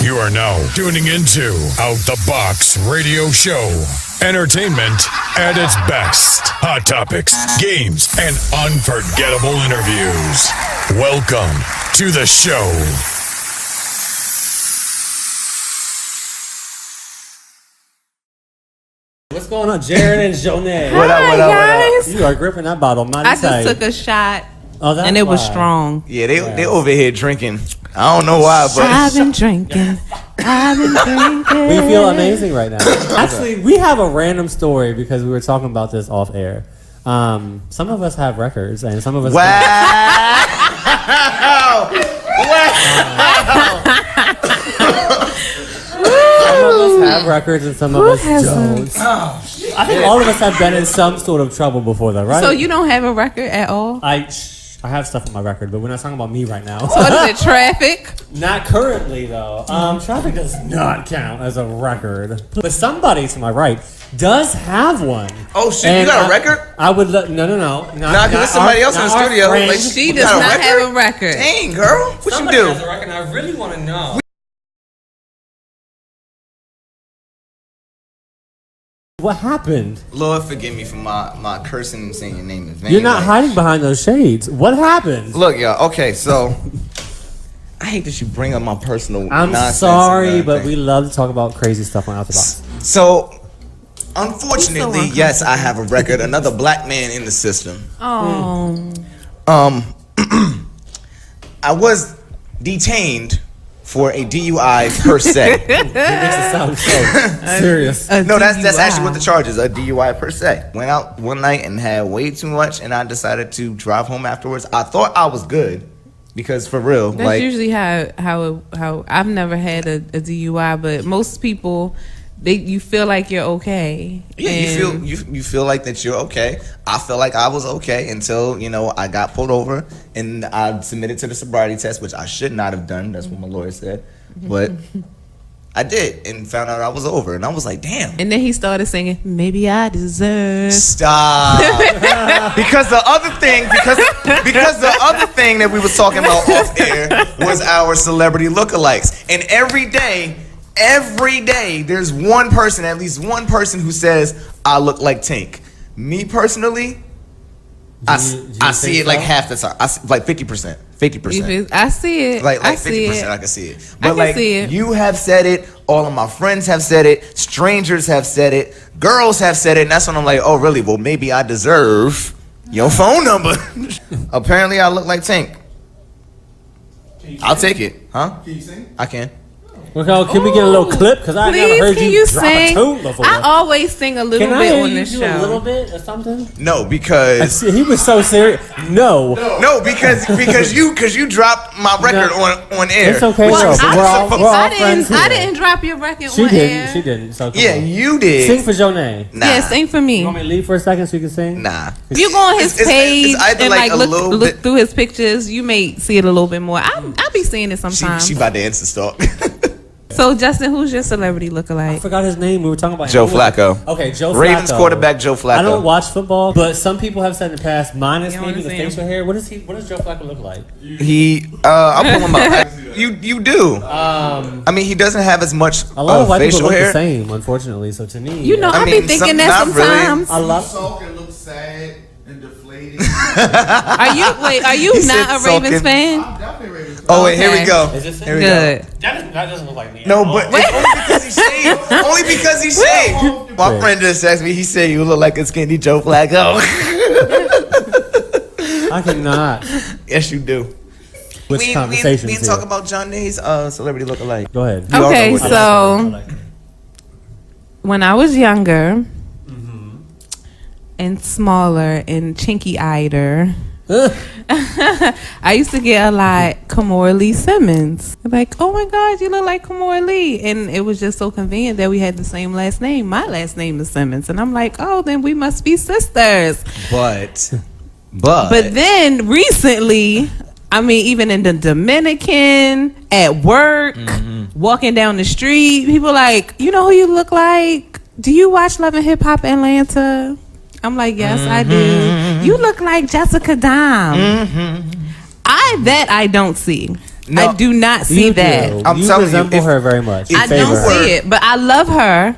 You are now tuning into Out the Box Radio Show. Entertainment at its best. Hot topics, games, and unforgettable interviews. Welcome to the show. What's going on, Jared and Jonay? What up? You are gripping that bottle mighty I tight. just took a shot, that's and it was why. strong. Yeah, they over here drinking. I don't know why, but I've been drinking. We feel amazing right now. Actually, we have a random story because we were talking about this off air. Some of us have records, and some of us wow. some of us have records, and some of us don't. I think all of us have been in some sort of trouble before, though, right? So you don't have a record at all? I have stuff on my record, but we're not talking about me right now. So is it traffic? Not currently, though. Traffic does not count as a record. But somebody to my right does have one. Oh shit! You got a record? I would no. Nah, because there's somebody else in the studio. Like, She does not have a record. Dang, girl, what somebody you do? has a record, and I really want to know. What happened? Lord, forgive me for my cursing and saying your name in vain. You're not hiding behind those shades. What happened? Look, y'all. Okay, so I hate that you bring up my personal. I'm nonsense sorry, and but everything. we love to talk about crazy stuff on Out the Box. So, unfortunately, yes, I have a record. Another black man in the system. Oh. I was detained for a DUI per se. It makes it sound so serious. No, that's actually what the charge is, a DUI per se. Went out one night and had way too much, and I decided to drive home afterwards. I thought I was good, because for real, That's like usually how I've never had a DUI, but most people, you feel like you're okay. yeah, you feel like that you're okay. I feel like I was okay until I got pulled over and I submitted to the sobriety test, which I should not have done. That's what my lawyer said, but I did and found out I was over, and I was like, damn. And then he started singing, "Maybe I deserve." Stop. because the other thing that we was talking about off air was our celebrity lookalikes, and every day there's at least one person who says I look like Tink. Me personally, I see it like half the time. Like 50%. I see it. Like I see 50%, it. I can see it. I But can see it. you have said it, all of my friends have said it, strangers have said it, girls have said it, and that's when I'm like, oh really? Well, maybe I deserve your phone number. Apparently I look like Tank. I'll take it. Huh? Can you sing? I can. Well, can we get a little clip? Because I never heard can you you drop sing? a tune before. I always sing a little Can I bit hear on you this do show. a little bit or something? No, because He was so serious. No. because you dropped my record on air. It's okay, Well, bro. We're all friends here. I didn't drop your record She on didn't. air. She didn't. So come Yeah, on. you did. Sing for Jonay. Nah. Yeah, sing for me. You want me to leave for a second so you can sing? Nah. If you go on his It's page either and like a little look bit- through his pictures, you may see it a little bit more. I'll be seeing it sometimes. She about to answer stalk. So Justin, who's your celebrity I lookalike? forgot his name. We were talking about Joe him. Flacco. Okay, Joe Ravens Flacco. quarterback Joe Flacco. I don't watch football, but some people have said in the past, minus You maybe wanna the see facial hair. What does Joe Flacco look like? I'll pull him up. You do. I mean, he doesn't have as much A lot of white people facial look hair. the same, unfortunately. So to me, You know, I be mean, thinking some- that not really. sometimes. I love. Sulk and look sad and deflated. Are you He said not a Ravens sulking. fan? I'm definitely a Ravens fan. Oh wait, here we Okay. go. Is this it? Here we go. Good. That doesn't look like me. No, but it's only because he shaved. Only because he shaved. My friend just asked me. He said you look like a skinny Joe Flacco. I cannot. Yes, you do. Which conversation? We didn't talk about John Day's celebrity lookalike. Go ahead. You all know Okay, what it is. so when I was younger and smaller and chinky-eyeder, I used to get a lot Kamora Lee Simmons. Like, oh my God, you look like Kamora Lee. And it was just so convenient that we had the same last name. My last name is Simmons. And I'm like, oh, then we must be sisters. But But then recently, I mean, even in the Dominican, at work, walking down the street, people like, you know who you look like? Do you watch Love and Hip Hop Atlanta? I'm like, yes, I do. You look like Jessica Dahn. I don't see. No. I do not see You that. do. I'm you telling you, resemble if- her very much. I Favor don't her. see it, but I love her.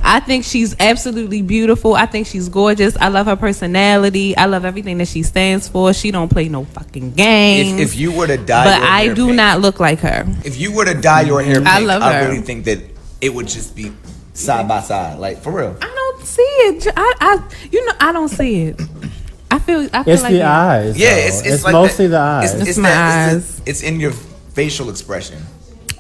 I think she's absolutely beautiful. I think she's gorgeous. I love her personality. I love everything that she stands for. She don't play no fucking games. If you were to dye but your I hair do pink, not look like her. If you were to dye your hair pink, I love her. really think that it would just be side by side, like for real. I don't see it. I don't see it. I feel It's like the eyes. Yeah, though. it's like mostly the that. eyes. It's my eyes. It's in your facial expression.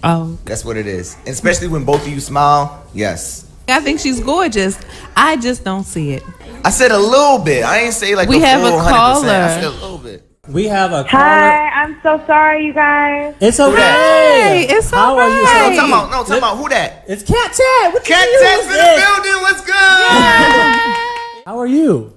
Oh, That's what it is. And especially when both of you smile. Yes. I think she's gorgeous. I just don't see it. I said a little bit. I ain't say like We the have a full 100%. I caller. said a little bit. We have a caller. Hi, I'm so sorry, you guys. It's okay. Hey, it's How are you? alright. No, talking about who that? It's Kat Tat. What Kat you Tat's in use the it? building. What's good? How are you?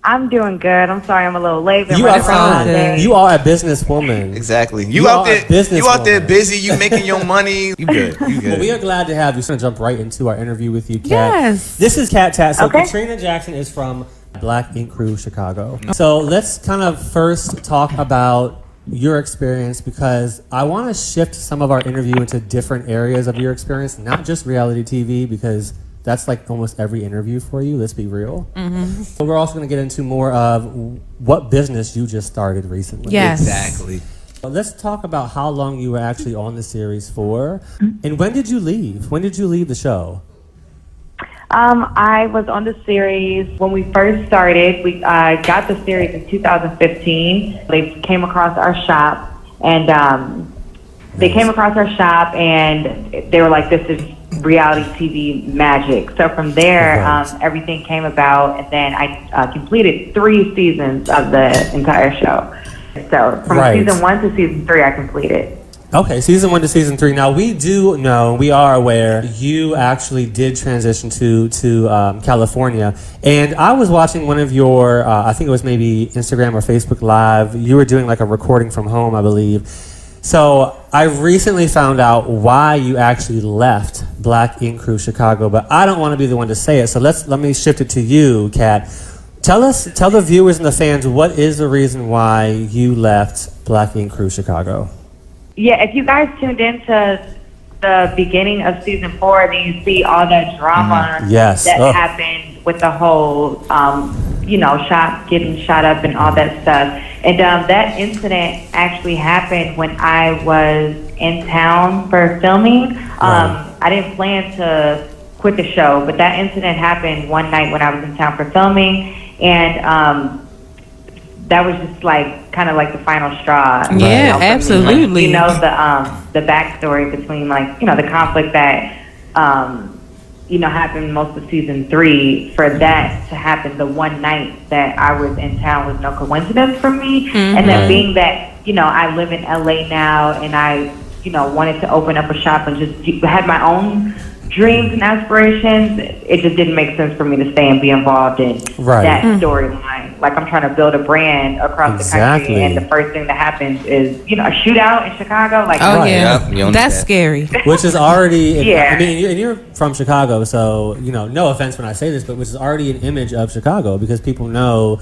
I'm doing good. I'm sorry I'm a little late. Been You are running around all fine. day. You are a businesswoman. Exactly. You You out are a there. businesswoman. You out there busy. You making your money. You good. You good. Well, we are glad to have you. So I'm going to jump right into our interview with you, Kat. Yes. This is Kat Tat. So Okay. Katrina Jackson is from Black Ink Crew Chicago. So let's kind of first talk about your experience, because I want to shift some of our interview into different areas of your experience, not just reality TV, because that's like almost every interview for you. Let's be real. Mm-hmm. So we're also going to get into more of what business you just started recently. Yes. Exactly. So let's talk about how long you were actually on the series for, and when did you leave? When did you leave the show? I was on the series when we first started. We got the series in 2015. They came across our shop, and they were like, "This is reality TV magic." So from there, Right. everything came about, and then I completed 3 seasons of the entire show. So from Right. season 1 to season 3, I completed. Okay, season 1 to season 3. Now we do know, we are aware, you actually did transition to California, and I was watching one of your, I think it was maybe Instagram or Facebook Live. You were doing like a recording from home, I believe. So I recently found out why you actually left Black Ink Crew Chicago, but I don't want to be the one to say it. So let me shift it to you, Kat. Tell the viewers and the fans, what is the reason why you left Black Ink Crew Chicago? Yeah, if you guys tuned into the beginning of season 4, then you see all that drama Yes. that Ugh. happened with the whole, shop getting shot up and all that stuff. And that incident actually happened when I was in town for filming. Right. I didn't plan to quit the show, but that incident happened one night when I was in town for filming, and that was just like kind of like the final straw. Yeah, for me. absolutely. You know, the backstory between like, the conflict that happened most of season 3. For that to happen the one night that I was in town was no coincidence for me. And then Right. being that, I live in LA now, and I, wanted to open up a shop and just had my own dreams and aspirations, it just didn't make sense for me to stay and be involved in Right. that storyline. Like, I'm trying to build a brand across the Exactly. country, and the first thing that happens is, a shootout in Chicago. Like, Oh Right. yeah, Yep, you own that's that. scary. Which is already, Yeah. I mean, and you're from Chicago, so, no offense when I say this, but which is already an image of Chicago because people know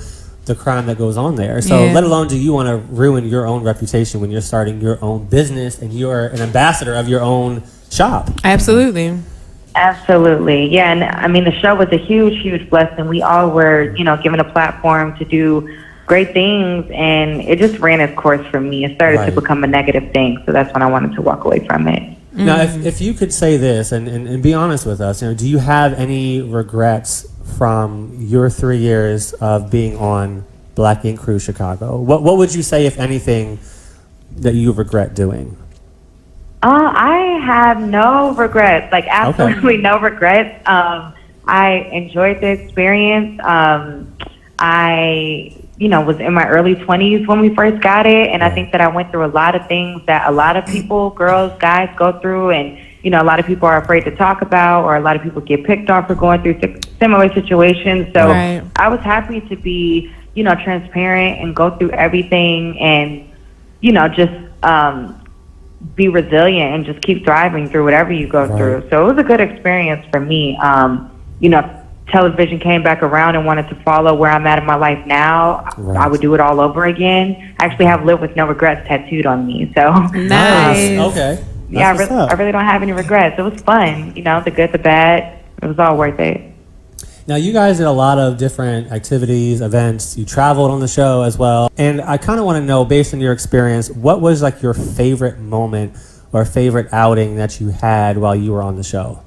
the crime that goes on there. So Yeah. let alone do you want to ruin your own reputation when you're starting your own business and you're an ambassador of your own shop. Absolutely. Absolutely. Yeah. And I mean, the show was a huge, huge blessing. We all were, given a platform to do great things, and it just ran its course for me. It started Right. to become a negative thing. So that's when I wanted to walk away from it. Now, if you could say this and be honest with us, do you have any regrets from your 3 years of being on Black Ink Crew Chicago? What would you say, if anything, that you regret doing? I have no regrets, like absolutely no regrets. I enjoyed the experience. I, was in my early 20s when we first got it, and I think that I went through a lot of things that a lot of people, girls, guys, go through, and a lot of people are afraid to talk about, or a lot of people get picked on for going through similar situations. So Right. I was happy to be, transparent and go through everything, and just be resilient and just keep thriving through whatever you go Right. through. So it was a good experience for me. television came back around and wanted to follow where I'm at in my life now, Right. I would do it all over again. I actually have Live With No Regrets tattooed on me. So Nice. Okay. yeah, That's what's up. I really don't have any regrets. It was fun, you know, the good, the bad. It was all worth it. Now, you guys did a lot of different activities, events. You traveled on the show as well. And I kind of want to know, based on your experience, what was like your favorite moment or favorite outing that you had while you were on the show?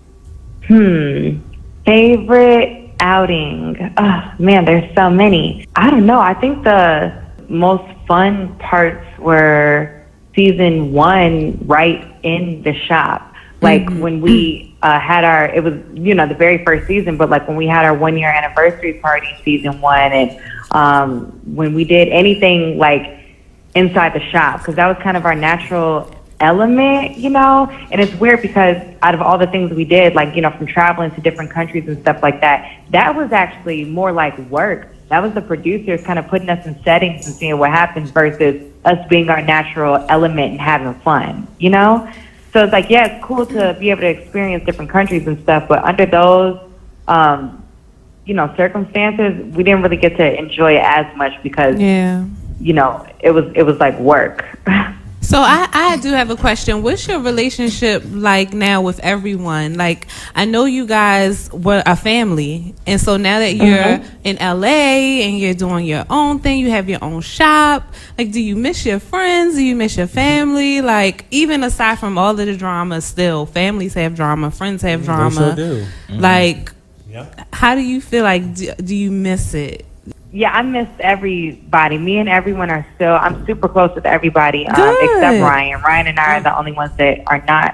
Favorite outing? Oh, man, there's so many. I don't know. I think the most fun parts were season 1 right in the shop. Like when we had our, it was, you know, the very first season, but like when we had our 1-year anniversary party, season 1, and when we did anything like inside the shop, because that was kind of our natural element, you know. And it's weird because out of all the things we did, like, you know, from traveling to different countries and stuff like that, that was actually more like work. That was the producers kind of putting us in settings and seeing what happens versus us being our natural element and having fun, you know. So it's like, yeah, it's cool to be able to experience different countries and stuff, but under those, you know, circumstances, we didn't really get to enjoy it as much because, you know, it was like work. So I do have a question. What's your relationship like now with everyone? Like, I know you guys were a family, and so now that you're in LA and you're doing your own thing, you have your own shop. Like, do you miss your friends? Do you miss your family? Like, even aside from all of the drama, still families have drama, friends have drama. They sure do. Like, how do you feel? Like, do you miss it? Yeah, I miss everybody. Me and everyone are still, I'm super close with everybody, Good. except Ryan. Ryan and I are the only ones that are not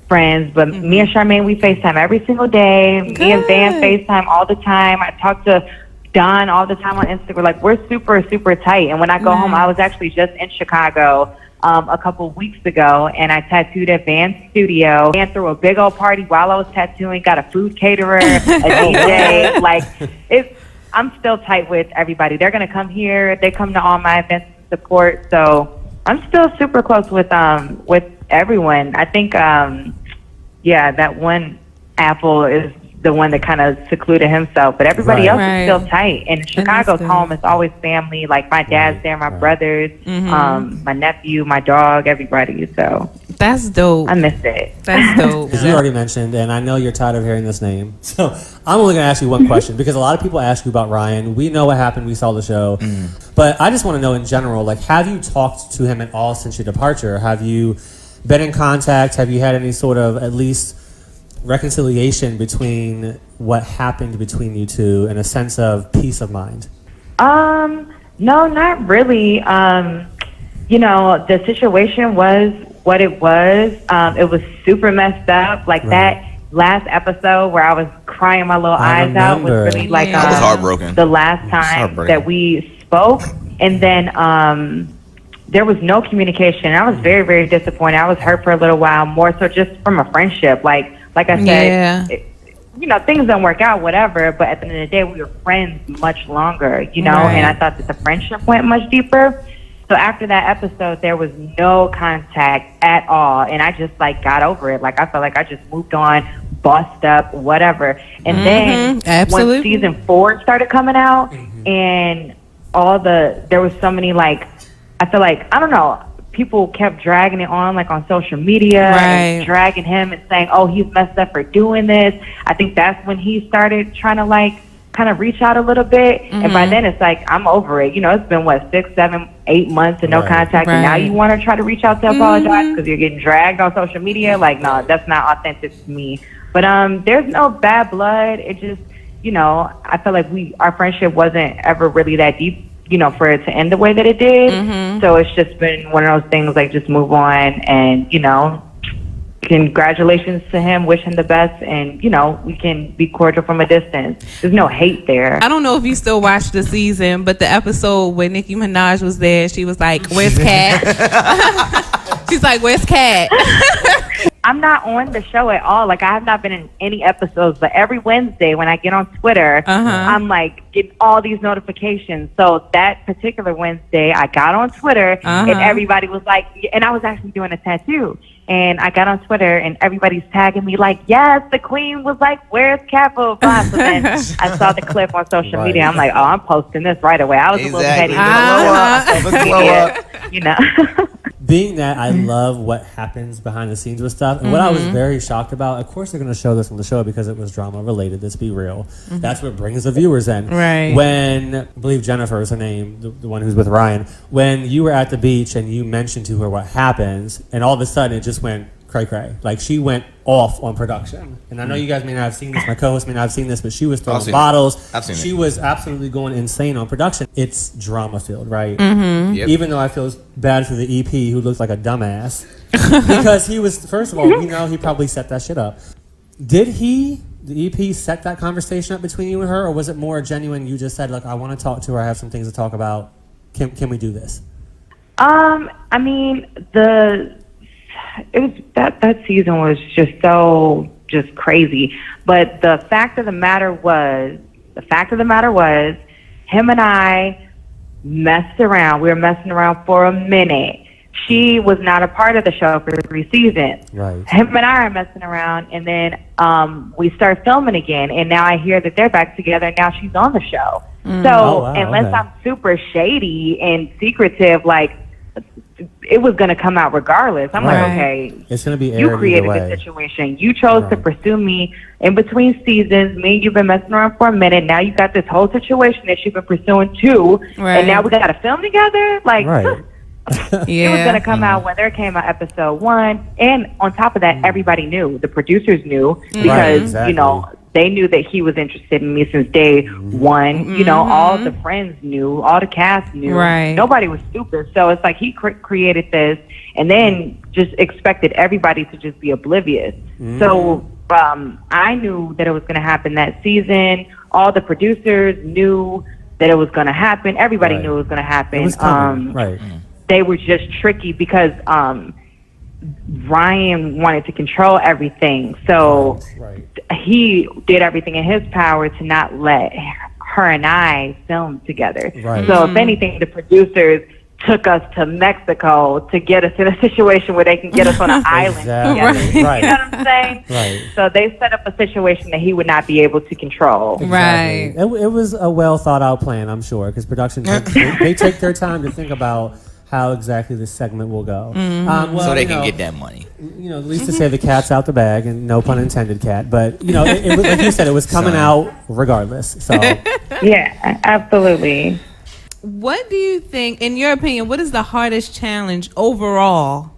friends. But me and Charmaine, we FaceTime every single day. Me and Van FaceTime all the time. I talk to Don all the time on Instagram. Like, we're super, super tight. And when I go home, I was actually just in Chicago a couple weeks ago, and I tattooed at Van's studio. Van threw a big old party while I was tattooing, got a food caterer, a DJ. Like, I'm still tight with everybody. They're gonna come here. They come to all my events to support. So I'm still super close with everyone. I think that one Apple is the one that kind of secluded himself, but everybody else is still tight. And Chicago's home is always family. Like, my dad's there, my brothers, my nephew, my dog, everybody. So that's dope. I miss it. That's dope. Because you already mentioned, and I know you're tired of hearing this name, so I'm only going to ask you one question, because a lot of people ask you about Ryan. We know what happened. We saw the show. But I just want to know in general, like, have you talked to him at all since your departure? Have you been in contact? Have you had any sort of, at least, reconciliation between what happened between you two and a sense of peace of mind? No, not really. You know, the situation was what it was. It was super messed up. Like, that last episode where I was crying my little eyes out was really like I was heartbroken. the last time that we spoke. And then there was no communication. I was very, very disappointed. I was hurt for a little while, more so just from a friendship. Like I said, you know, things don't work out, whatever, but at the end of the day, we were friends much longer, you know, and I thought that the friendship went much deeper. So after that episode, there was no contact at all, and I just, like, got over it. Like, I felt like I just moved on, bossed up, whatever. And then when season 4 started coming out, and there was so many, like, I feel like, I don't know, people kept dragging it on, like, on social media, and dragging him and saying, oh, he's messed up for doing this. I think that's when he started trying to, like, kind of reach out a little bit. And by then it's like, I'm over it. You know, it's been, 6, 7, 8 months and no contact. And now you want to try to reach out to apologize because you're getting dragged on social media. Like, no, that's not authentic to me. But there's no bad blood. It just, you know, I feel like our friendship wasn't ever really that deep, you know, for it to end the way that it did. So it's just been one of those things, like, just move on, and, you know, congratulations to him, wish him the best, and, you know, we can be cordial from a distance. There's no hate there. I don't know if you still watch the season, but the episode when Nicki Minaj was there, she was like, where's Kat? She's like, where's Kat? I'm not on the show at all. Like, I have not been in any episodes, but every Wednesday when I get on Twitter, I'm like getting all these notifications. So that particular Wednesday, I got on Twitter and everybody was like, and I was actually doing a tattoo. And I got on Twitter and everybody's tagging me like, yes, the queen was like, where's Kat? So then I saw the clip on social media. I'm like, oh, I'm posting this right away. I was a little petty. Glow up. You know. Being that I love what happens behind the scenes with stuff, and what I was very shocked about, of course they're going to show this on the show because it was drama related, let's be real. That's what brings the viewers in. Right. When, I believe Jennifer is her name, the one who's with Ryan, when you were at the beach and you mentioned to her what happens, and all of a sudden it just went cray-cray. Like, she went off on production. And I know you guys may not have seen this, my co-host may not have seen this, but she was throwing bottles. I've seen it. She was absolutely going insane on production. It's drama-filled, right? Yep. Even though I feel bad for the EP who looks like a dumbass. Because he was, first of all, we know he probably set that shit up. Did the EP set that conversation up between you and her, or was it more genuine, you just said, look, I want to talk to her, I have some things to talk about, can we do this? I mean, it was that season was just crazy. But the fact of the matter was, him and I messed around. We were messing around for a minute. She was not a part of the show for 3 seasons. Right. Him and I are messing around, and then we start filming again. And now I hear that they're back together. And now she's on the show. So unless I'm super shady and secretive, like, it was going to come out regardless. I'm like, okay, it's going to be aired you created either way. this situation. You chose to pursue me in between seasons. Me and you've been messing around for a minute. Now you got this whole situation that you've been pursuing too. Right. And now we got to film together. Like, Right. it was going to come out whether it came out episode 1. And on top of that, everybody knew. The producers knew because, exactly. you know, they knew that he was interested in me since day 1. You know, all the friends knew, all the cast knew. Right. Nobody was stupid. So it's like he created this and then just expected everybody to just be oblivious. So I knew that it was going to happen that season. All the producers knew that it was going to happen. Everybody knew it was going to happen. It was coming. Right. They were just tricky because Ryan wanted to control everything. So he did everything in his power to not let her and I film together. Right. So if anything, the producers took us to Mexico to get us in a situation where they can get us on an island together. Right. You know what I'm saying? Right. So they set up a situation that he would not be able to control. Right. It was a well thought out plan, I'm sure, because production they take their time to think about how exactly this segment will go. Well, So they can get that money. You know, at least to say the cat's out the bag, and no pun intended, cat. But you know, it was, like you said, it was coming out regardless. So Yeah, absolutely. What do you think, in your opinion, what is the hardest challenge overall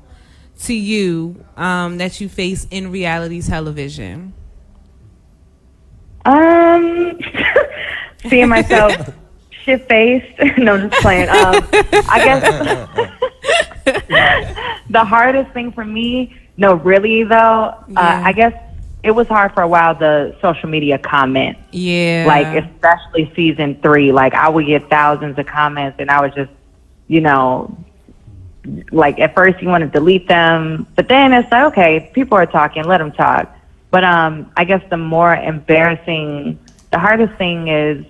to you that you face in reality television? Seeing myself shit-faced. No, just playing. I guess the hardest thing for me, no, really though, I guess it was hard for a while, the social media comments. Yeah. Like, especially season 3, like, I would get thousands of comments, and I was just, you know, like, at first you want to delete them, but then it's like, okay, people are talking, let them talk. But I guess the more embarrassing, the hardest thing is,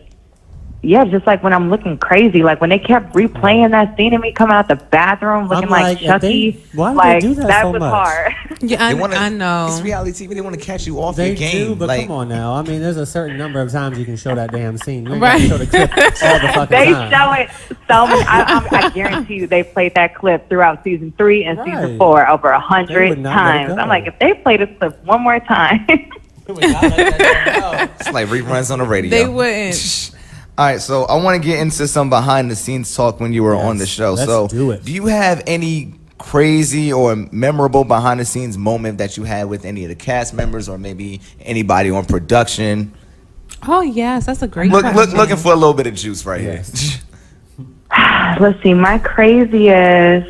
yeah, just like when I'm looking crazy, like when they kept replaying that scene of me coming out the bathroom looking like Chucky, why do like they do that so was much? hard. Yeah, I know. It's reality TV. They want to catch you off They your game. do, but like, come on now. I mean, there's a certain number of times you can show that damn scene. You ain't got to show the clip all the fucking They time. show it so much. I guarantee you they played that clip throughout season 3 and season 4 over 100 times. I'm like, if they play this clip one more time. it's like reruns on the radio. They wouldn't. All right, so I want to get into some behind the scenes talk when you were on the show. Let's do it. Do you have any crazy or memorable behind the scenes moment that you had with any of the cast members or maybe anybody on production? Oh yes, that's a great question. Looking for a little bit of juice right here. Let's see, my craziest.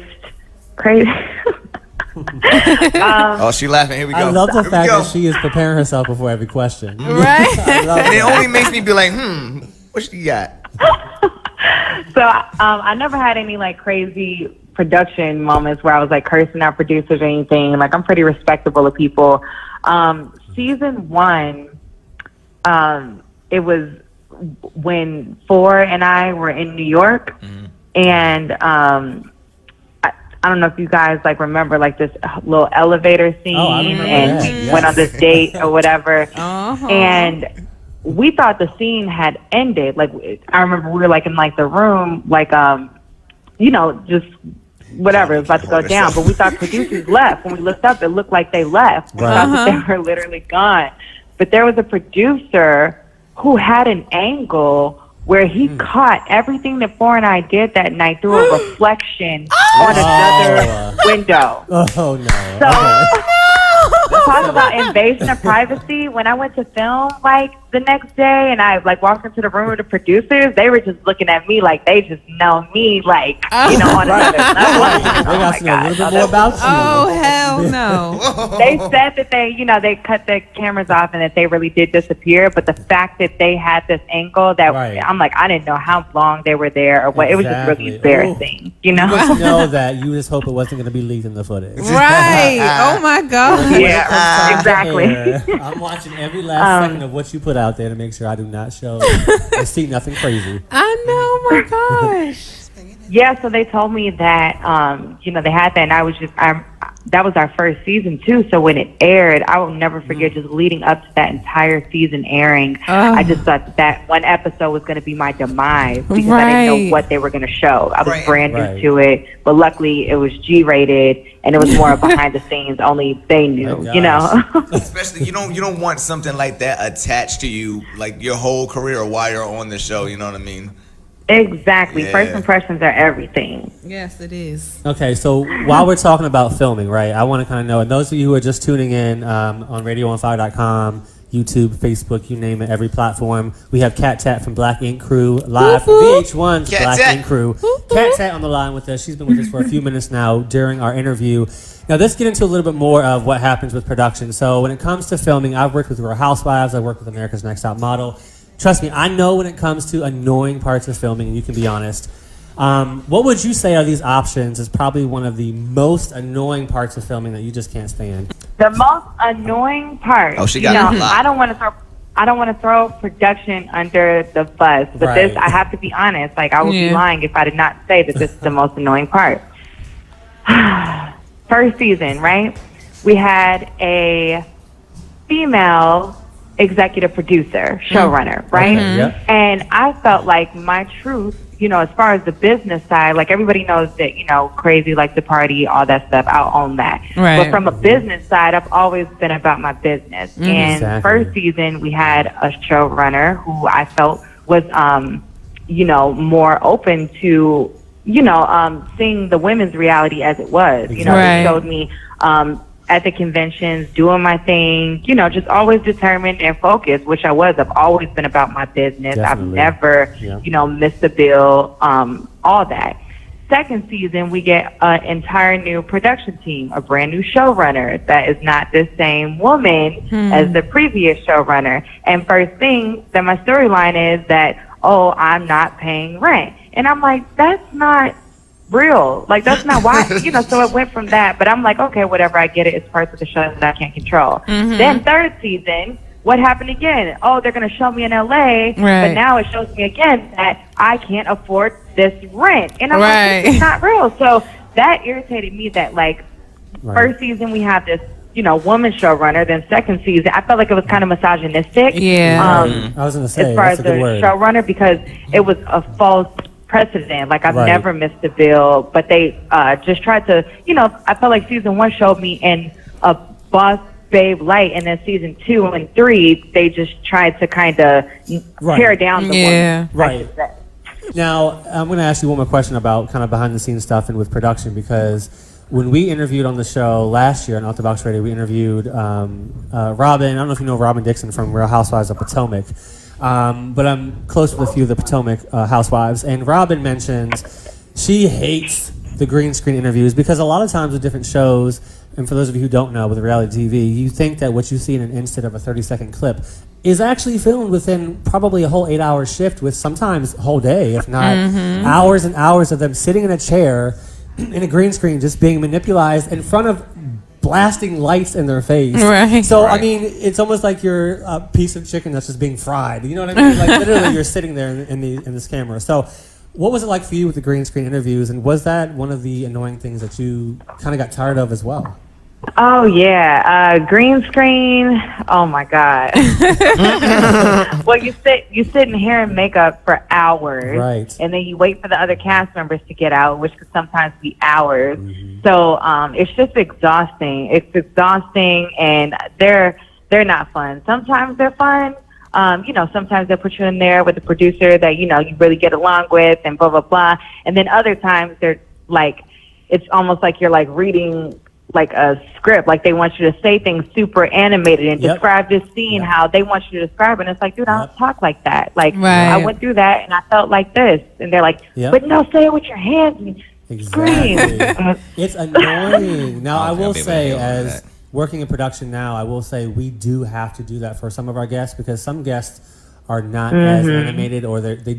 Oh, she laughing. Here we go. I love the Here we fact go. that she is preparing herself before every question. Right. I love And it that. only makes me be like, what she got? So I never had any like crazy production moments where I was like cursing out producers or anything. Like, I'm pretty respectable of people. Season 1, it was when Four and I were in New York, and I don't know if you guys like remember like this little elevator scene, and we went on this date or whatever, and we thought the scene had ended. Like, I remember we were like in like the room, like you know, just whatever, it was about to go down, but we thought producers left. When we looked up, it looked like they left. We thought that they were literally gone. But there was a producer who had an angle where he caught everything that Four and I did that night through a reflection on another window. Oh, no. So, talk about invasion of privacy. When I went to film, like, the next day, and I, like, walked into the room with the producers, they were just looking at me like they just know me, like, you know, on another level. They got to know a little bit more about you. Oh, hell no. They said that they, you know, they cut the cameras off and that they really did disappear, but the fact that they had this angle that I'm like, I didn't know how long they were there or what. It was just really embarrassing, you know? You just know that you just hope it wasn't going to be leaked in the footage. Right. Oh, my God. Yeah, exactly. I'm watching every last second of what you put out there to make sure I do not show or see nothing crazy. I know, my gosh. Yeah, so they told me that, you know, they had that, and I was just, that was our first season too. So when it aired, I will never forget just leading up to that entire season airing. I just thought that one episode was going to be my demise because I didn't know what they were going to show. I was brand new to it, but luckily it was G-rated and it was more behind the scenes. Only they knew, you know. Especially you don't want something like that attached to you like your whole career while you're on the show. You know what I mean? Exactly. Yeah. First impressions are everything. Yes, it is. Okay, so while we're talking about filming, right, I want to kind of know, and those of you who are just tuning in on RadioOnFire.com, YouTube, Facebook, you name it, every platform, we have Kat Tat from Black Ink Crew live from VH1's Black Ink Crew. Kat Tat on the line with us. She's been with us for a few minutes now during our interview. Now, let's get into a little bit more of what happens with production. So when it comes to filming, I've worked with Real Housewives. I've worked with America's Next Top Model. Trust me, I know when it comes to annoying parts of filming, and you can be honest. What would you say are these options is probably one of the most annoying parts of filming that you just can't stand? The most annoying part. Oh, she got it. I don't want to throw production under the bus, but this, I have to be honest. Like, I would be lying if I did not say that this is the most annoying part. First season, right? We had a female executive producer, showrunner, right? And I felt like my truth, you know, as far as the business side, like everybody knows that, you know, crazy like to party, all that stuff, I'll own that. But from a business side, I've always been about my business. And first season, we had a showrunner who I felt was, you know, more open to, you know, seeing the women's reality as it was. You know, it showed me at the conventions, doing my thing, you know, just always determined and focused, which I was. I've always been about my business. Definitely. I've never, you know, missed a bill, all that. Second season, we get an entire new production team, a brand new showrunner that is not the same woman as the previous showrunner. And first thing that my storyline is that, oh, I'm not paying rent. And I'm like, that's not real. Like, that's not why, you know, so it went from that. But I'm like, okay, whatever, I get it. It's parts of the show that I can't control. Then third season, what happened again? Oh, they're going to show me in LA, but now it shows me again that I can't afford this rent. And I'm like, this is not real. So that irritated me that, like, first season we have this, you know, woman showrunner. Then second season, I felt like it was kind of misogynistic. I was going to say, as far as the showrunner, because it was a false precedent. Like, I've never missed a bill, but they just tried to, you know, I felt like season 1 showed me in a boss babe light, and then season 2 and 3 they just tried to kind of tear down the woman. Now, I'm going to ask you one more question about kind of behind the scenes stuff and with production, because when we interviewed on the show last year on Out the Box Radio, we interviewed Robin. I don't know if you know Robin Dixon from Real Housewives of Potomac. But I'm close with a few of the Potomac housewives, and Robin mentions she hates the green screen interviews because a lot of times with different shows, and for those of you who don't know, with reality TV, you think that what you see in an instant of a 30-second clip is actually filmed within probably a whole 8-hour shift with sometimes a whole day, if not hours and hours of them sitting in a chair in a green screen just being manipulated in front of blasting lights in their face. Right. So, I mean, it's almost like you're a piece of chicken that's just being fried. You know what I mean? Like, literally, you're sitting there in this camera. So, what was it like for you with the green screen interviews? And was that one of the annoying things that you kind of got tired of as well? Oh yeah, green screen. Oh my God. Well, you sit in hair and makeup for hours, Right. and then you wait for the other cast members to get out, which could sometimes be hours. So it's just exhausting. It's exhausting, and they're not fun. Sometimes they're fun. Sometimes they'll put you in there with a producer that you really get along with, and blah blah blah. And then other times they're like, it's almost like you're like reading like a script, like they want you to say things super animated and describe this scene how they want you to describe it. And it's like, dude, I don't talk like that. Like, I went through that and I felt like this. And they're like, but no, say it with your hands and scream. It's annoying. Now, I will say, as working in production now, I will say we do have to do that for some of our guests, because some guests are not as animated, or they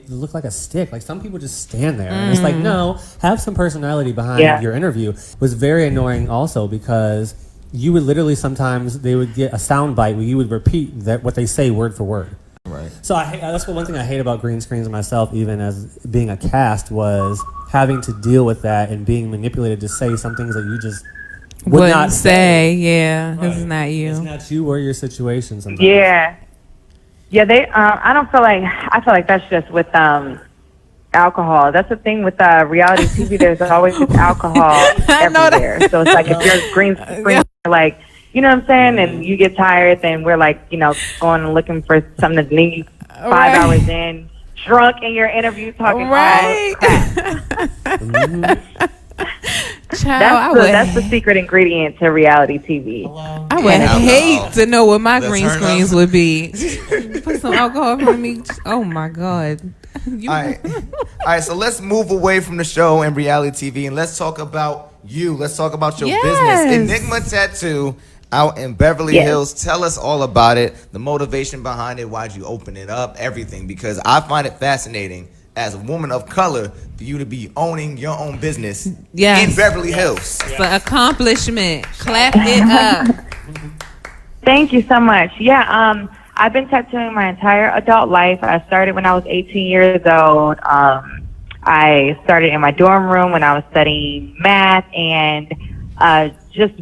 look like a stick. Like, some people just stand there. And it's like, no, have some personality behind your interview. It was very annoying also, because you would literally sometimes, they would get a sound bite where you would repeat what they say word for word. Right. So that's one thing I hate about green screens myself, even as being a cast, was having to deal with that and being manipulated to say some things that you just would not say. Yeah, this is not you. It's not you or your situation sometimes. Yeah. Yeah, I feel like that's just with alcohol. That's the thing with reality TV. There's always just alcohol everywhere. So it's like if you're green screen, like, you know what I'm saying, and you get tired, then we're like, going and looking for something to leave you 5 hours in, drunk in your interview, talking all crap. That's the secret ingredient to reality TV. I would hate to know what my green screens would be. Put some alcohol for me. Oh my God. All right. So let's move away from the show and reality TV, and let's talk about you. Let's talk about your business, Enigma Tattoo, out in Beverly Hills. Tell us all about it, the motivation behind it, why'd you open it up, everything, because I find it fascinating as a woman of color for you to be owning your own business in Beverly Hills. It's an accomplishment. Clap it up. Thank you so much. Yeah, I've been tattooing my entire adult life. I started when I was 18 years old. I started in my dorm room when I was studying math, and just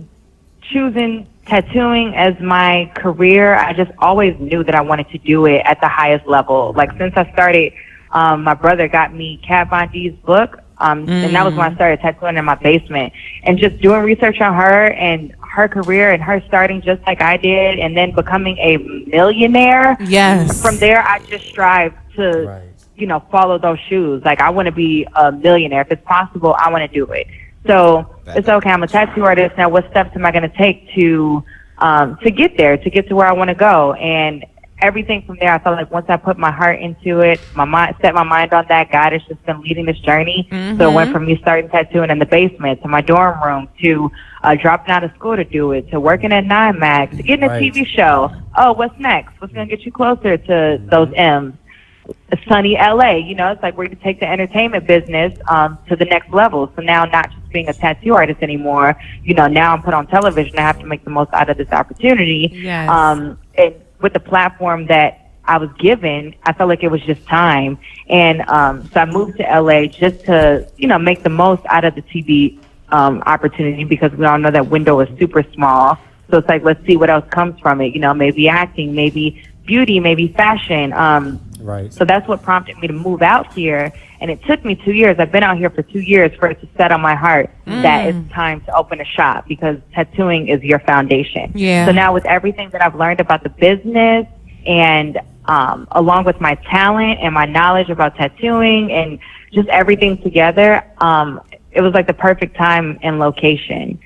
choosing tattooing as my career. I just always knew that I wanted to do it at the highest level. Like, since I started, my brother got me Kat T's book, and that was when I started tattooing in my basement. And just doing research on her and her career and her starting just like I did, and then becoming a millionaire. Yes. From there, I just strive to, follow those shoes. Like, I want to be a millionaire. If it's possible, I want to do it. So it's okay. I'm a tattoo artist now. What steps am I going to take to get there, to get to where I want to go? And everything from there, I felt like once I put my heart into it, set my mind on that, God has just been leading this journey. So it went from me starting tattooing in the basement to my dorm room to dropping out of school to do it, to working at 9 Max, to getting a TV show. Oh, what's next? What's going to get you closer to those M's? Sunny LA, it's like we're going to take the entertainment business to the next level. So now, not just being a tattoo artist anymore, now I'm put on television. I have to make the most out of this opportunity. Yes. And with the platform that I was given, I felt like it was just time. And so I moved to LA just to, make the most out of the TV opportunity, because we all know that window is super small. So it's like, let's see what else comes from it. Maybe acting, maybe beauty, maybe fashion. So that's what prompted me to move out here. And it took me 2 years. I've been out here for 2 years for it to set on my heart that it's time to open a shop, because tattooing is your foundation. Yeah. So now, with everything that I've learned about the business, and along with my talent and my knowledge about tattooing and just everything together, it was like the perfect time and location.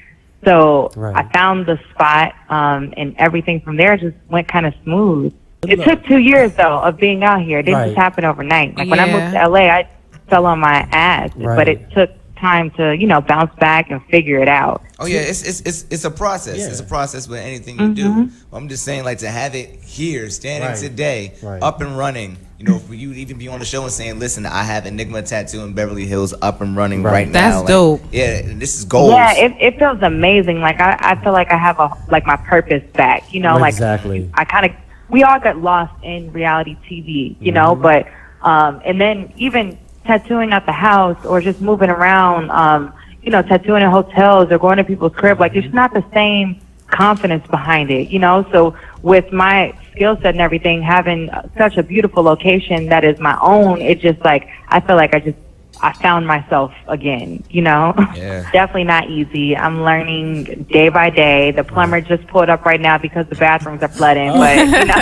So I found the spot, and everything from there just went kind of smooth. It took 2 years, though, of being out here. It didn't just happen overnight. Like, when I moved to LA, I fell on my ass, but it took time to, bounce back and figure it out. Oh yeah, it's a process. It's a process with anything you do. I'm just saying, like, to have it here, standing today, up and running, for you to even be on the show and saying, listen, I have Enigma Tattoo in Beverly Hills up and running right now. That's dope. Yeah, this is gold. Yeah, it feels amazing. Like I feel like I have my purpose back. Exactly. Like we all got lost in reality TV, but and then even tattooing at the house or just moving around, tattooing in hotels or going to people's crib, like it's not the same confidence behind it, So with my skill set and everything, having such a beautiful location that is my own, it just like I feel like I found myself again, Yeah. Definitely not easy. I'm learning day by day. The plumber just pulled up right now because the bathrooms are flooding, but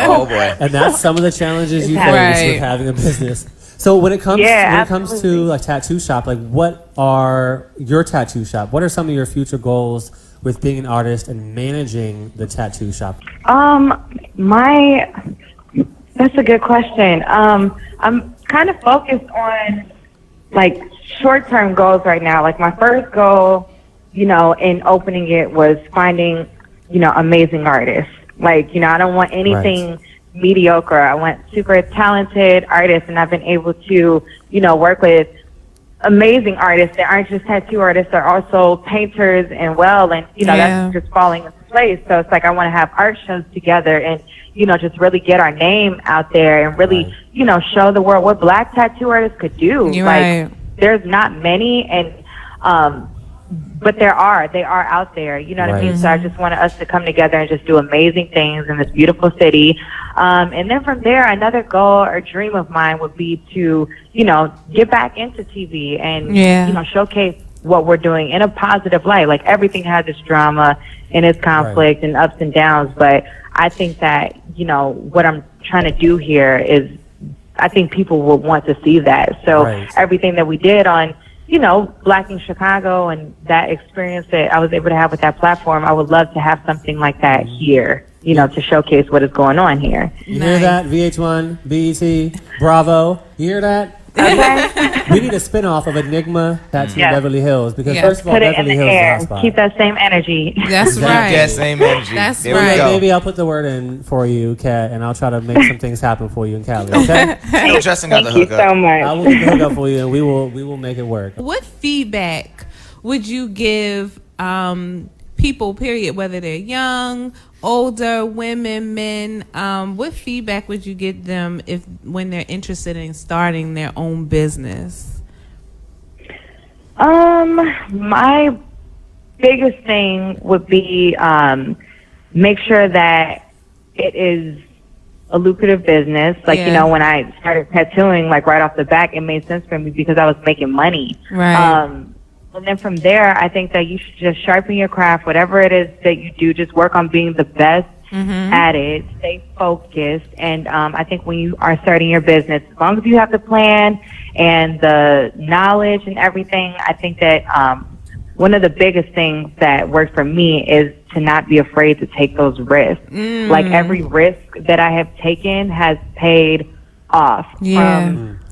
Oh boy. And that's some of the challenges you face Right. with having a business. So when it comes to a tattoo shop, like what are your tattoo shop? What are some of your future goals with being an artist and managing the tattoo shop? That's a good question. I'm kind of focused on like short-term goals right now. Like my first goal, in opening it was finding, amazing artists. Like, I don't want anything mediocre. I want super talented artists, and I've been able to, work with amazing artists that aren't just tattoo artists, they're also painters and that's just falling into place. So it's like I want to have art shows together and, just really get our name out there and really, show the world what Black tattoo artists could do. You're like right. there's not many, and but they are out there, you know what I mean? So I just wanted us to come together and just do amazing things in this beautiful city. And then from there, another goal or dream of mine would be to, get back into TV and, showcase what we're doing in a positive light. Like everything has its drama and its conflict and ups and downs. But I think that, what I'm trying to do here is I think people will want to see that. So everything that we did on, Black in Chicago and that experience that I was able to have with that platform, I would love to have something like that here, to showcase what is going on here. You hear that? VH1, BET, Bravo. You hear that? Okay. We need a spinoff of Enigma Tattoo Beverly Hills because first of all, Put it in Beverly the Hills air. is our spot. Keep that same energy. That's right. That same energy. That's there right. We go. Maybe I'll put the word in for you, Kat, and I'll try to make some things happen for you in Cali. Okay? Justin got the Thank you hookup. so much. I will get the hookup for you, and we will make it work. What feedback would you give people, period, whether they're young, older, women, men? What feedback would you give them when they're interested in starting their own business? My biggest thing would be make sure that it is a lucrative business. Like, when I started tattooing, like right off the bat, it made sense for me because I was making money. Right. And then from there, I think that you should just sharpen your craft, whatever it is that you do, just work on being the best at it, stay focused. And I think when you are starting your business, as long as you have the plan and the knowledge and everything, I think that one of the biggest things that worked for me is to not be afraid to take those risks. Like every risk that I have taken has paid off.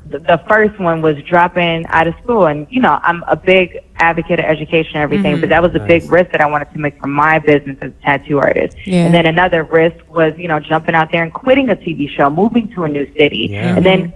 The first one was dropping out of school, and I'm a big advocate of education and everything, but that was a big risk that I wanted to make for my business as a tattoo artist. And then another risk was jumping out there and quitting a TV show, moving to a new city, and then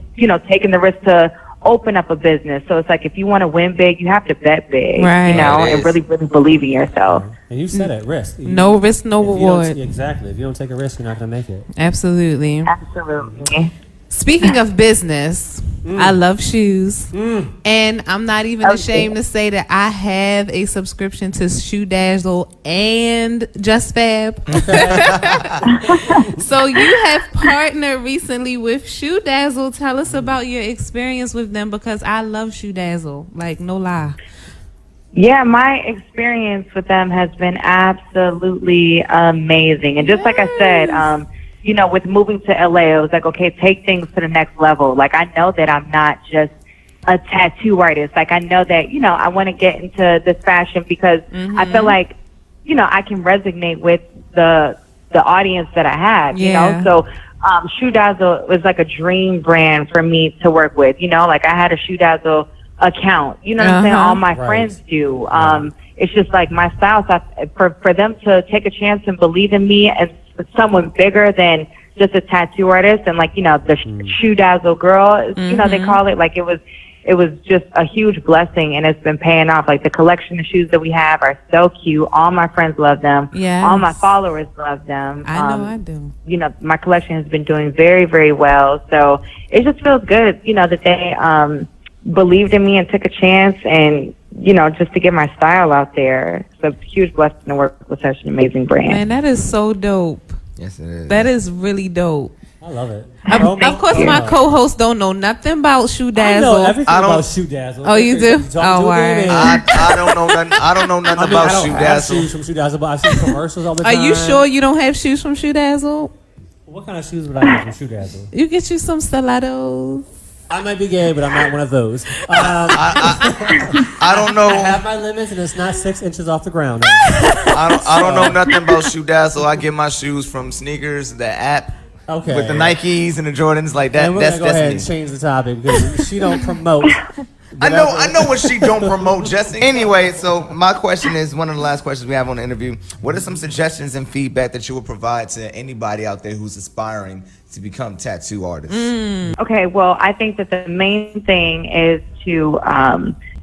taking the risk to open up a business. So it's like if you want to win big, you have to bet big, and really believe in yourself. And you said it, risk. No risk, no reward. Exactly. If you don't take a risk, you're not going to make it. Absolutely. Absolutely. Speaking of business, I love shoes. And I'm not even ashamed to say that I have a subscription to Shoe Dazzle and Just Fab. So you have partnered recently with Shoe Dazzle. Tell us about your experience with them because I love Shoe Dazzle. Like, no lie. Yeah, my experience with them has been absolutely amazing. And just like I said, with moving to LA, it was like, okay, take things to the next level. Like, I know that I'm not just a tattoo artist. Like, I know that, I want to get into this fashion because I feel like, I can resonate with the audience that I have, you know? So, Shoe Dazzle was like a dream brand for me to work with, like I had a Shoe Dazzle account, you know what I'm saying? All my friends do. It's just like my style. So for them to take a chance and believe in me as someone bigger than just a tattoo artist, and like, you know, the shoe dazzle girl, you know, they call it. Like, it was just a huge blessing, and it's been paying off. Like, the collection of shoes that we have are so cute. All my friends love them. Yes. All my followers love them. I know I do. You know, my collection has been doing very, very well. So it just feels good, you know, that they believed in me and took a chance, and, you know, just to get my style out there. It's a huge blessing to work with such an amazing brand. Man, that is so dope. Yes, it is. That is really dope. I love it. Of course, my co-hosts don't know nothing about Shoe I Dazzle. know everything I don't- about Shoe Dazzle. Oh, you do? talking to Oh, them, word. and- I don't know nothing. I don't know nothing I mean, about I don't Shoe have Dazzle. shoes from Shoe Dazzle, but I've seen commercials all the Are time. you sure you don't have shoes from Shoe Dazzle? What kind of shoes would I have from Shoe Dazzle? You get you some stilettos. I might be gay, but I'm not one of those. I don't know. I have my limits, and it's not 6 inches off the ground. I don't know nothing about Shoe Dazzle. I get my shoes from Sneakers, the app. Okay. With the Nikes and the Jordans, like that. And we're That's gonna go ahead and me. change the topic because she don't promote. I know what she don't promote, Justin. Anyway, so my question is one of the last questions we have on the interview. What are some suggestions and feedback that you would provide to anybody out there who's aspiring to become tattoo artists? Okay, well, I think that the main thing is to,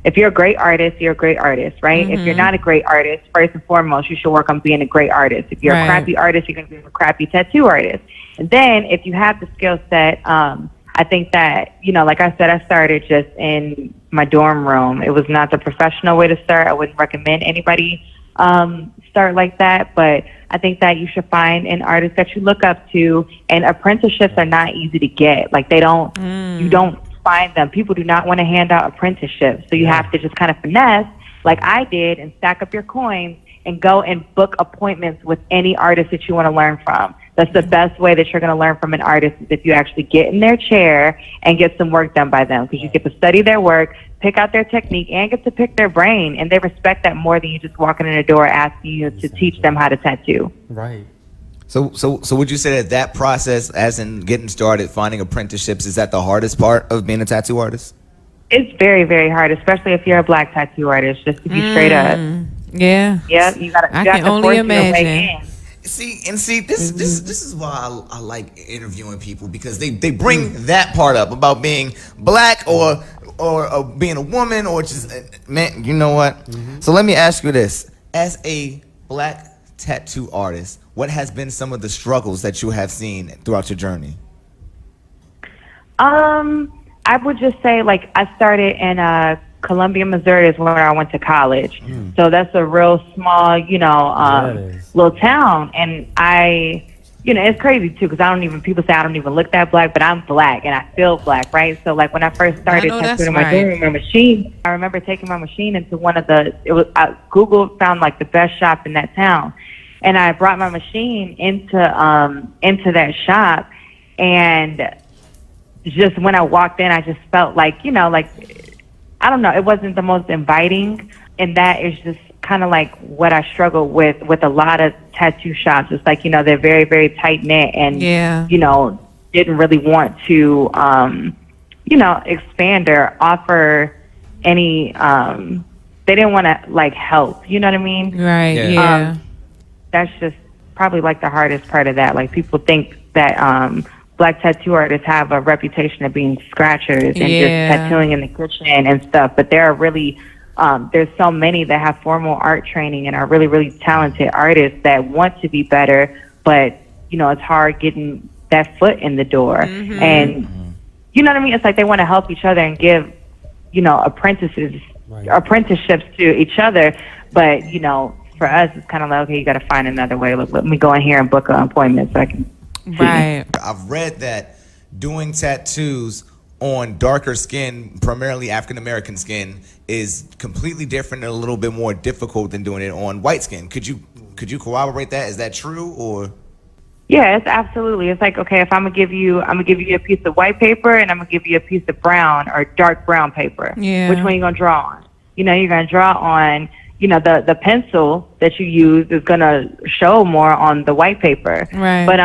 if you're a great artist, you're a great artist, right? If you're not a great artist, first and foremost, you should work on being a great artist. If you're Right. a crappy artist, you're going to be a crappy tattoo artist. And then if you have the skill set, I think that, you know, like I said, I started just in my dorm room. It was not the professional way to start. I wouldn't recommend anybody start like that, but I think that you should find an artist that you look up to, and apprenticeships are not easy to get. Like, they don't, you don't find them. People do not want to hand out apprenticeships, so you have to just kind of finesse, like I did, and stack up your coins and go and book appointments with any artist that you want to learn from. That's the best way that you're going to learn from an artist, is if you actually get in their chair and get some work done by them, because you get to study their work, pick out their technique, and get to pick their brain. And they respect that more than you just walking in the door asking you to teach them how to tattoo. Right. So would you say that process, as in getting started, finding apprenticeships, is that the hardest part of being a tattoo artist? It's very, very hard, especially if you're a black tattoo artist, just to be straight up. Yeah. Yeah, you got I to can only force your way imagine. in. See, this is why I like interviewing people, because they bring that part up about being black or being a woman or just man. You know what? So let me ask you this: as a black tattoo artist, what has been some of the struggles that you have seen throughout your journey? I would just say, like, I started in Columbia, Missouri is where I went to college. So that's a real small, you know, little town. And it's crazy too, because people say I don't even look that black, but I'm black and I feel black, right? So, like, when I first started tattooing my dorm room machine, I remember taking my machine into Google found like the best shop in that town. And I brought my machine into that shop, and just when I walked in, I just felt like, you know, like, I don't know, it wasn't the most inviting, and that is just kind of like what I struggle with a lot of tattoo shops. It's like, you know, they're very, very tight knit, and you know, didn't really want to, you know, expand or offer any. They didn't want to like help. You know what I mean? Right. Yeah. That's just probably like the hardest part of that. Like, people think that black tattoo artists have a reputation of being scratchers and just tattooing in the kitchen and stuff, but there are really there's so many that have formal art training and are really, really talented artists that want to be better, but, you know, it's hard getting that foot in the door. And you know what I mean? It's like they want to help each other and give, you know, apprenticeships to each other, but, you know, for us, it's kind of like, okay, you got to find another way. Look, let me go in here and book an appointment so I can. Right. I've read that doing tattoos on darker skin, primarily African American skin, is completely different and a little bit more difficult than doing it on white skin. Could you corroborate that? Is that true, or? Yeah, it's absolutely. It's like, okay, if I'm gonna give you a piece of white paper and I'm gonna give you a piece of brown or dark brown paper. Yeah. Which one are you gonna draw on? You know, you're gonna draw on, you know, the pencil that you use is gonna show more on the white paper. Right. But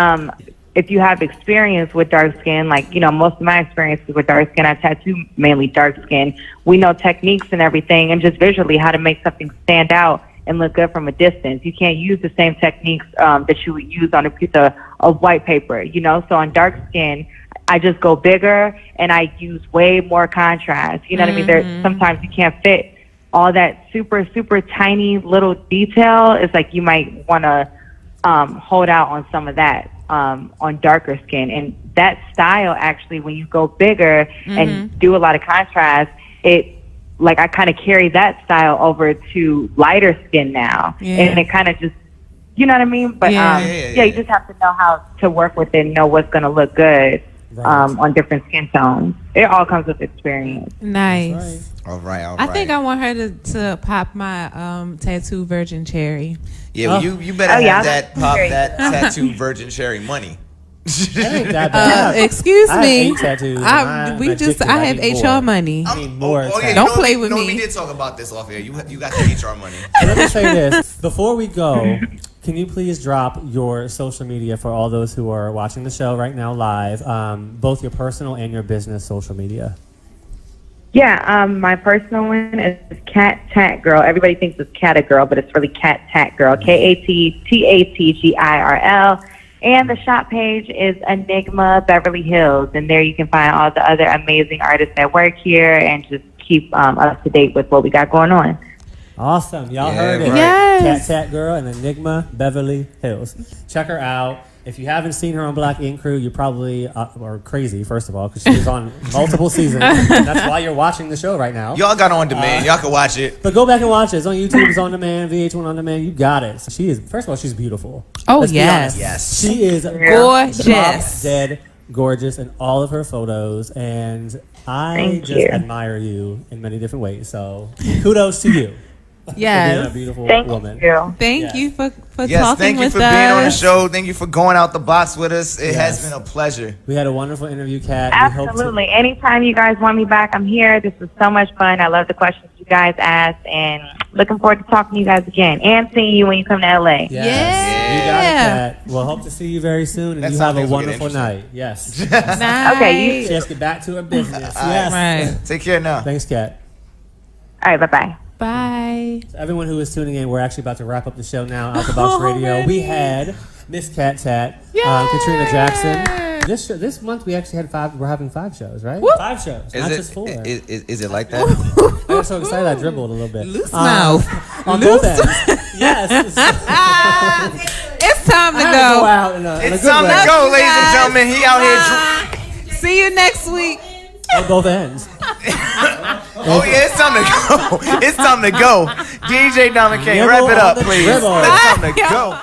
if you have experience with dark skin, like, you know, most of my experiences with dark skin, I tattoo mainly dark skin. We know techniques and everything, and just visually how to make something stand out and look good from a distance. You can't use the same techniques that you would use on a piece of white paper, you know? So on dark skin, I just go bigger and I use way more contrast. You know what I mean? Sometimes you can't fit all that super, super tiny little detail. It's like you might want to hold out on some of that on darker skin. And that style, actually, when you go bigger and do a lot of contrast, like I kind of carry that style over to lighter skin now. And it kind of just, you know what I mean? But you just have to know how to work with it and know what's going to look good on different skin tones. It all comes with experience. Nice. All right. I think I want her to pop my tattoo virgin cherry. Yeah, well, you better have that pop that tattoo virgin cherry money. That ain't that bad. Excuse I me. have 8 tattoos. and I have HR money. I need more. Don't play with me. We did talk about this off air. You got the HR money. So let me say this. Before we go, can you please drop your social media for all those who are watching the show right now live, both your personal and your business social media? Yeah, my personal one is Kat Tat Girl. Everybody thinks it's Cat Girl, but it's really Kat Tat Girl. KATTATGIRL. And the shop page is Enigma Beverly Hills, and there you can find all the other amazing artists that work here and just keep up to date with what we got going on. Awesome. Y'all heard it. Right. Kat Yes. Tat Girl and Enigma Beverly Hills. Check her out. If you haven't seen her on Black Ink Crew, you probably are crazy, first of all, because she's on multiple seasons. That's why you're watching the show right now. Y'all got on demand. Y'all can watch it. But go back and watch it. It's on YouTube. It's on demand. VH1 on demand. You got it. So she is, first of all, she's beautiful. Oh, Let's be yes. honest. Yes. She is Gorgeous. drop dead gorgeous in all of her photos. And I Thank just you. admire you in many different ways. So kudos to you. For being a Yes. beautiful Thank woman. you. Thank Yes. you for Yes, talking thank you with for us. being on the show. Thank you for going out the box with us. It Yes. has been a pleasure. We had a wonderful interview, Kat. Absolutely. Anytime you guys want me back, I'm here. This was so much fun. I love the questions you guys asked, and looking forward to talking to you guys again and seeing you when you come to LA. Yes. Yeah. You got it, Kat. We'll hope to see you very soon, and That you sounds have a like it's gonna wonderful get night. Yes. Nice. Okay, you She has to get back to her business. Yes. Right. Take care now. Thanks, Kat. All right, bye-bye. Bye. To everyone who is tuning in, we're actually about to wrap up the show now. Out the Box Radio. Already? We had Miss Kat Tat, Katrina Jackson. This month we actually had 5. We're having 5 shows, right? Whoop. 5 shows, Is not it, just 4. is it like that? I got so excited I dribbled a little bit. Loose mouth. On both ends. Yes. It's time to I had to go. go out in a It's good time way. to go, ladies and guys. gentlemen. He out here. See you next week. On both ends. Oh yeah, it's time to go. It's time to go. DJ Diamond K, Nibble wrap it on up, the please. dribble. It's time to go.